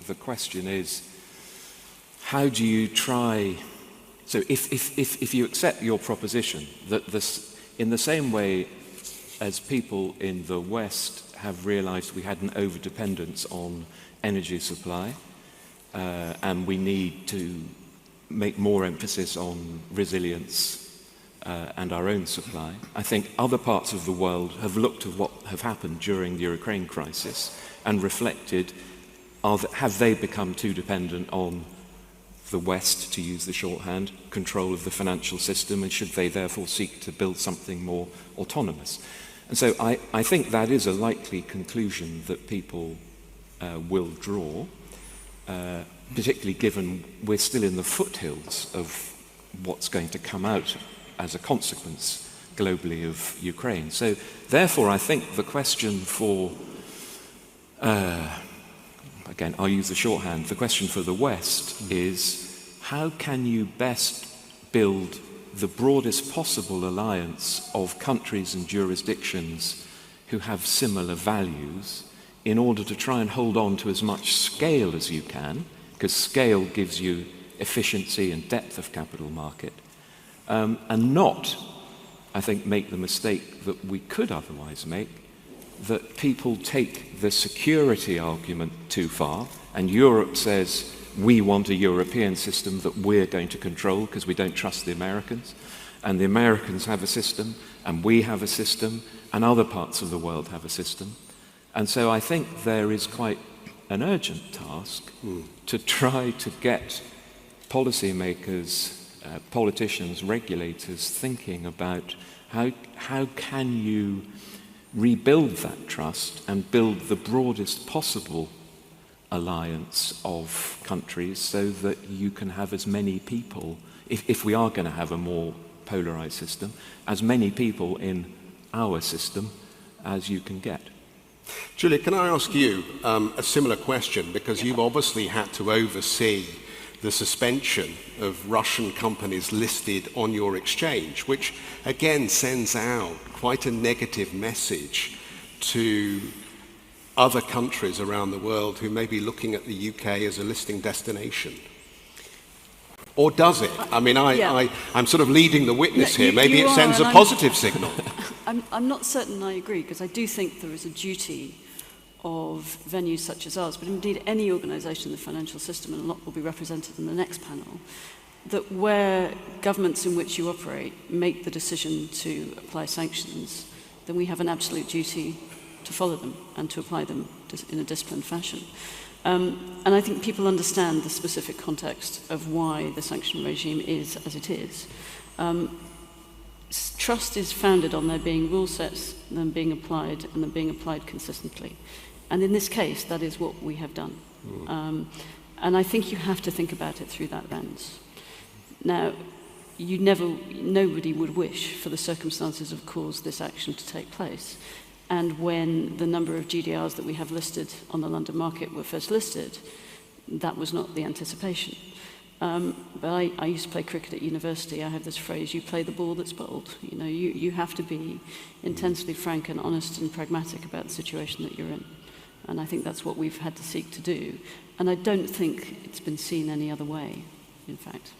the question is, how do you try... So if you accept your proposition that this, in the same way as people in the West have realized we had an overdependence on energy supply, and we need to make more emphasis on resilience and our own supply, I think other parts of the world have looked at what have happened during the Ukraine crisis and reflected, have they become too dependent on the West, to use the shorthand, control of the financial system, and should they therefore seek to build something more autonomous? And so I think that is a likely conclusion that people will draw, particularly given we're still in the foothills of what's going to come out as a consequence globally of Ukraine. So therefore I think the question for, again, I'll use the shorthand, the question for the West is, how can you best build the broadest possible alliance of countries and jurisdictions who have similar values in order to try and hold on to as much scale as you can, because scale gives you efficiency and depth of capital market, and not, I think, make the mistake that we could otherwise make, that people take the security argument too far, and Europe says, we want a European system that we're going to control because we don't trust the Americans, and the Americans have a system, and we have a system, and other parts of the world have a system. And so I think there is quite an urgent task to try to get policymakers, politicians, regulators thinking about how can you rebuild that trust and build the broadest possible alliance of countries so that you can have as many people, if we are going to have a more polarized system, as many people in our system as you can get. Julia, can I ask you a similar question? Because you've obviously had to oversee the suspension of Russian companies listed on your exchange, which again sends out quite a negative message to other countries around the world who may be looking at the UK as a listing destination. Or does it? I mean, I'm sort of leading the witness here. Maybe it sends a positive signal. I'm not certain I agree, because I do think there is a duty of venues such as ours, but indeed any organisation in the financial system, and a lot will be represented in the next panel, that where governments in which you operate make the decision to apply sanctions, then we have an absolute duty to follow them and to apply them in a disciplined fashion. And I think people understand the specific context of why the sanction regime is as it is. Trust is founded on there being rule sets, them being applied, and them being applied consistently. And in this case, that is what we have done. And I think you have to think about it through that lens. Now, nobody would wish for the circumstances that caused this action to take place. And when the number of GDRs that we have listed on the London market were first listed, that was not the anticipation. But I used to play cricket at university. I have this phrase, you play the ball that's bowled. You know, you have to be intensely frank and honest and pragmatic about the situation that you're in. And I think that's what we've had to seek to do. And I don't think it's been seen any other way, in fact.